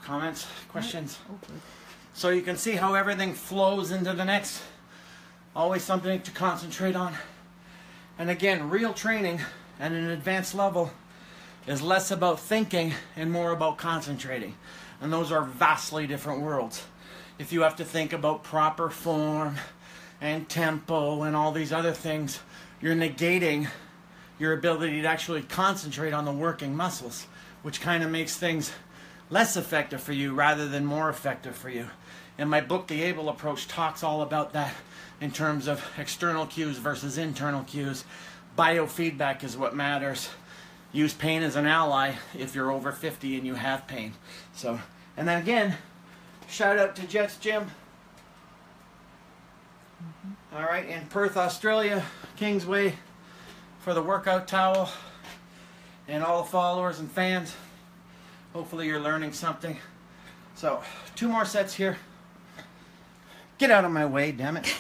Speaker 1: Comments? Questions?
Speaker 2: Oh, good.
Speaker 1: So you can see how everything flows into the next. Always something to concentrate on. And again, real training at an advanced level is less about thinking and more about concentrating. And those are vastly different worlds. If you have to think about proper form and tempo and all these other things, you're negating your ability to actually concentrate on the working muscles, which kind of makes things less effective for you rather than more effective for you. In my book, The Abel Approach, talks all about that in terms of external cues versus internal cues. Biofeedback is what matters. Use pain as an ally if you're over 50 and you have pain. So, and then again, shout out to Jets Gym. All right, in Perth, Australia, Kingsway, for the workout towel, and all the followers and fans. Hopefully you're learning something. So, 2 more sets here. Get out of my way, damn it.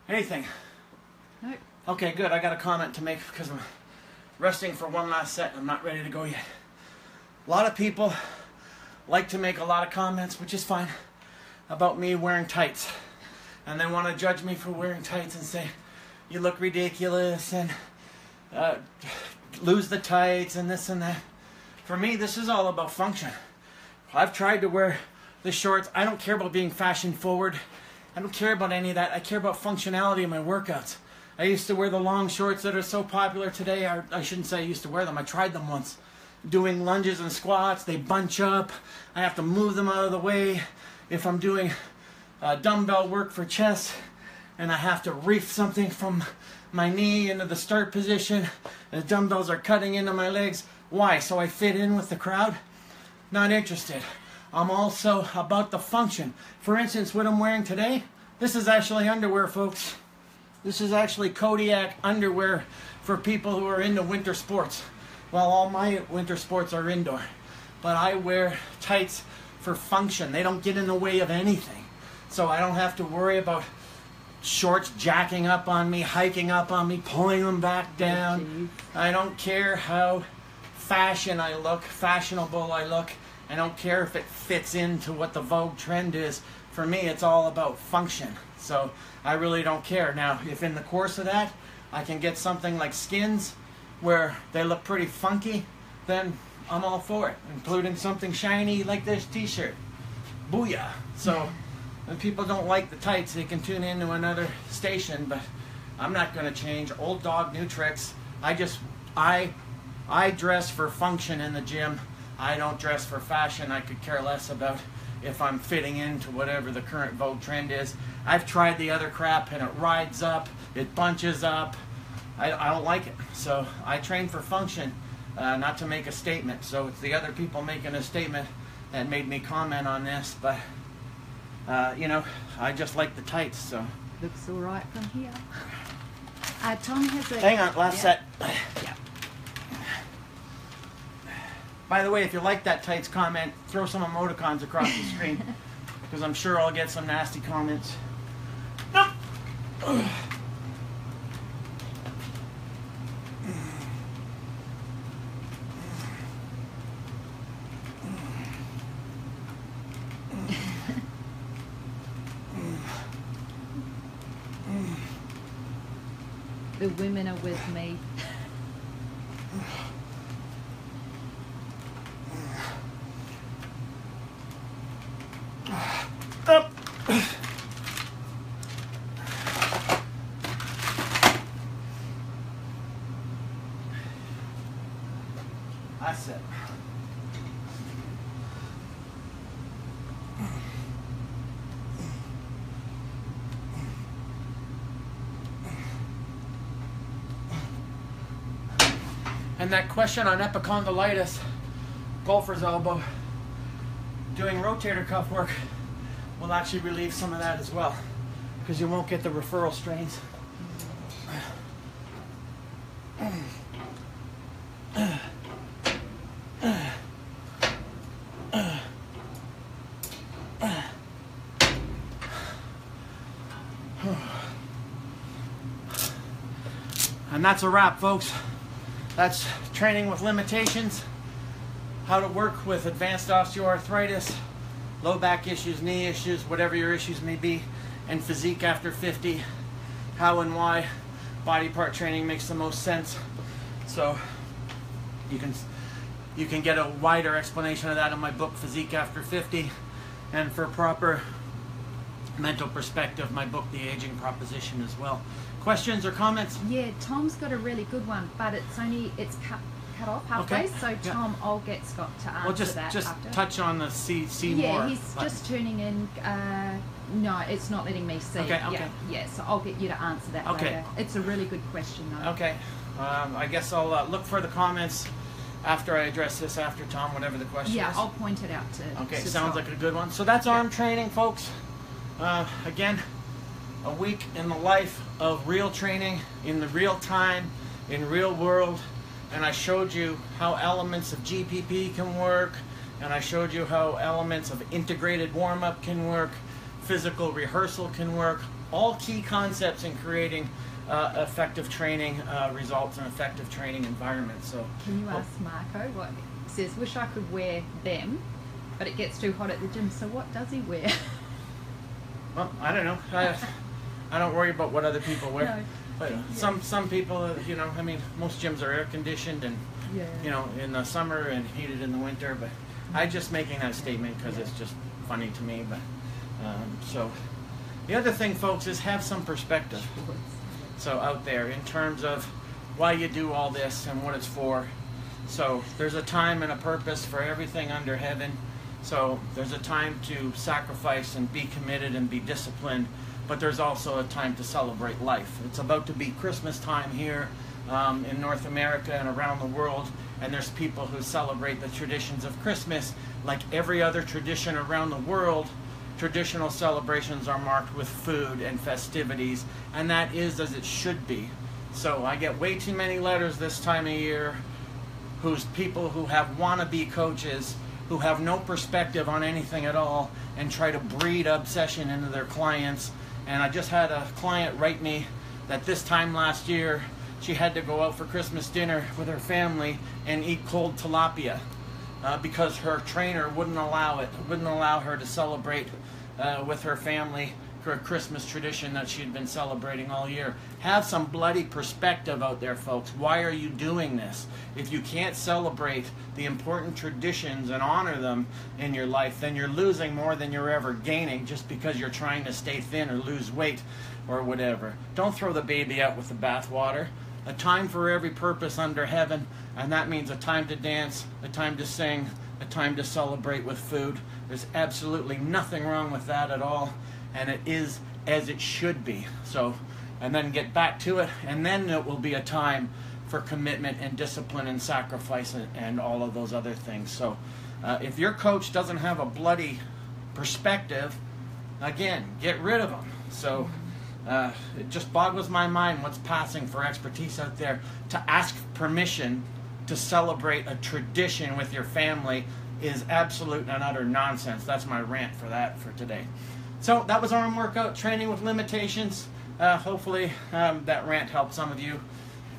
Speaker 1: Anything?
Speaker 2: No.
Speaker 1: Okay, good. I got a comment to make because I'm resting for one last set and I'm not ready to go yet. A lot of people like to make a lot of comments, which is fine, about me wearing tights. And they want to judge me for wearing tights and say, you look ridiculous and lose the tights and this and that. For me, this is all about function. I've tried to wear the shorts. I don't care about being fashion forward.
Speaker 3: I don't care about any of that. I care about functionality in my workouts. I used to wear the long shorts that are so popular today. I shouldn't say I used to wear them. I tried them once. Doing lunges and squats, they bunch up. I have to move them out of the way. If I'm doing dumbbell work for chest and I have to reef something from my knee into the start position, the dumbbells are cutting into my legs. Why? So I fit in with the crowd? Not interested. I'm also about the function. For instance, what I'm wearing today, this is actually underwear, folks. This is actually Kodiak underwear for people who are into winter sports. Well, all my winter sports are indoor, but I wear tights for function. They don't get in the way of anything. So I don't have to worry about shorts jacking up on me, hiking up on me, pulling them back down. I don't care how fashionable I look. I don't care if it fits into what the Vogue trend is. For me, it's all about function. So I really don't care. Now, if in the course of that, I can get something like skins where they look pretty funky, then I'm all for it, including something shiny like this t-shirt. Booyah! So when people don't like the tights, they can tune into another station, but I'm not going to change. Old dog, new tricks. I dress for function in the gym. I don't dress for fashion. I could care less about if I'm fitting into whatever the current Vogue trend is. I've tried the other crap and it rides up, it bunches up. I don't like it. So I train for function, not to make a statement. So it's the other people making a statement that made me comment on this. But, you know, I just like the tights. So
Speaker 2: looks all right from here. Tom has a...
Speaker 3: Hang on, last set.
Speaker 2: Yeah.
Speaker 3: By the way, if you like that tights comment, throw some emoticons across the screen, because I'm sure I'll get some nasty comments. Nope.
Speaker 2: The women are with me.
Speaker 3: Up. That's it. And that question on epicondylitis, golfer's elbow, doing rotator cuff work will actually relieve some of that as well, because you won't get the referral strains. And that's a wrap, folks. That's training with limitations, how to work with advanced osteoarthritis, low back issues, knee issues, whatever your issues may be, and physique after 50, how and why body part training makes the most sense. So you can get a wider explanation of that in my book, Physique After 50, and for proper mental perspective, my book, The Aging Proposition, as well. Questions or comments?
Speaker 2: Yeah, Tom's got a really good one, but it's cut off halfway.
Speaker 3: Okay.
Speaker 2: So Tom, I'll get Scott to answer that.
Speaker 3: Just
Speaker 2: after.
Speaker 3: touch on the see
Speaker 2: yeah,
Speaker 3: more.
Speaker 2: he's just tuning in. No, it's not letting me see.
Speaker 3: Okay.
Speaker 2: Yeah, so I'll get you to answer that later. It's a really good question, though.
Speaker 3: Okay. I guess I'll look for the comments after I address this after Tom, whatever the question is.
Speaker 2: Yeah, I'll point it out to.
Speaker 3: Okay,
Speaker 2: to
Speaker 3: sounds
Speaker 2: Scott.
Speaker 3: like a good one. So that's arm training, folks. Again, a week in the life of real training, in the real time, in real world. And I showed you how elements of GPP can work, and I showed you how elements of integrated warm-up can work, physical rehearsal can work, all key concepts in creating effective training results and effective training environments. So,
Speaker 2: can you ask Marco what he says? Wish I could wear them, but it gets too hot at the gym. So what does he wear?
Speaker 3: Well, I don't know. I don't worry about what other people wear.
Speaker 2: No.
Speaker 3: But some people, you know, I mean, most gyms are air conditioned and, you know, in the summer and heated in the winter. But I'm just making that statement because it's just funny to me. But so
Speaker 1: The other thing, folks, is have some perspective. So out there, in terms of why you do all this and what it's for. So there's a time and a purpose for everything under heaven. So there's a time to sacrifice and be committed and be disciplined, but there's also a time to celebrate life. It's about to be Christmas time here in North America and around the world, and there's people who celebrate the traditions of Christmas like every other tradition around the world. Traditional celebrations are marked with food and festivities, and that is as it should be. So I get way too many letters this time of year who's people who have wannabe coaches who have no perspective on anything at all and try to breed obsession into their clients. And I just had a client write me that this time last year she had to go out for Christmas dinner with her family and eat cold tilapia because her trainer wouldn't allow her to celebrate with her family for a Christmas tradition that she'd been celebrating all year. Have some bloody perspective out there, folks. Why are you doing this? If you can't celebrate the important traditions and honor them in your life, then you're losing more than you're ever gaining just because you're trying to stay thin or lose weight or whatever. Don't throw the baby out with the bathwater. A time for every purpose under heaven, and that means a time to dance, a time to sing, a time to celebrate with food. There's absolutely nothing wrong with that at all. And it is as it should be. So, and then get back to it, and then it will be a time for commitment and discipline and sacrifice and all of those other things. So if your coach doesn't have a bloody perspective, again, get rid of them. So it just boggles my mind what's passing for expertise out there. To ask permission to celebrate a tradition with your family is absolute and utter nonsense. That's my rant for that for today. So that was arm workout, training with limitations. Hopefully that rant helped some of you.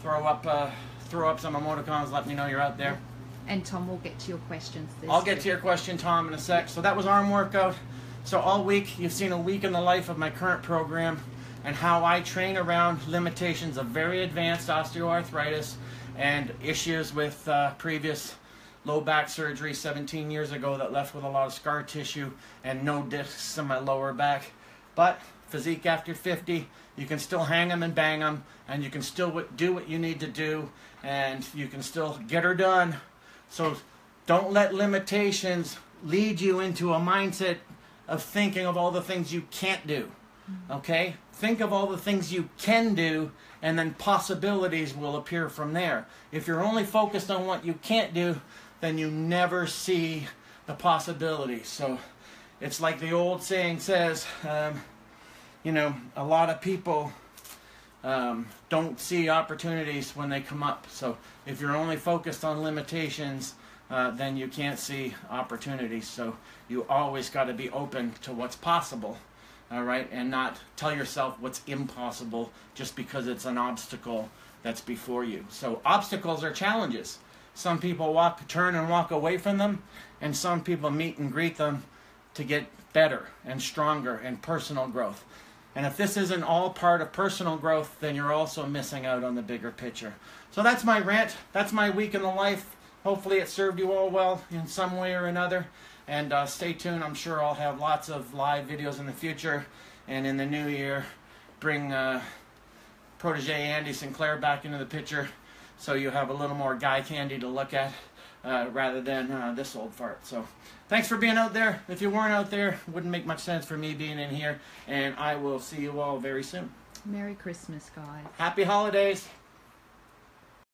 Speaker 1: Throw up some emoticons, let me know you're out there.
Speaker 2: And Tom will get to your questions.
Speaker 1: I'll get to your question, Tom, in a sec. So that was arm workout. So all week, you've seen a week in the life of my current program and how I train around limitations of very advanced osteoarthritis and issues with previous low back surgery 17 years ago that left with a lot of scar tissue and no discs in my lower back. But physique after 50, you can still hang them and bang them, and you can still do what you need to do, and you can still get her done. So don't let limitations lead you into a mindset of thinking of all the things you can't do. Okay? Think of all the things you can do, and then possibilities will appear from there. If you're only focused on what you can't do, then you never see the possibilities. So it's like the old saying says, you know, a lot of people don't see opportunities when they come up. So if you're only focused on limitations, then you can't see opportunities. So you always got to be open to what's possible, all right, and not tell yourself what's impossible just because it's an obstacle that's before you. So obstacles are challenges. Some people turn and walk away from them, and some people meet and greet them to get better and stronger and personal growth. And if this isn't all part of personal growth, then you're also missing out on the bigger picture. So that's my rant. That's my week in the life. Hopefully it served you all well in some way or another. And stay tuned. I'm sure I'll have lots of live videos in the future. And in the new year, bring protege Andy Sinclair back into the picture, so you have a little more guy candy to look at rather than this old fart. So thanks for being out there. If you weren't out there, it wouldn't make much sense for me being in here. And I will see you all very soon.
Speaker 2: Merry Christmas, guys.
Speaker 1: Happy holidays.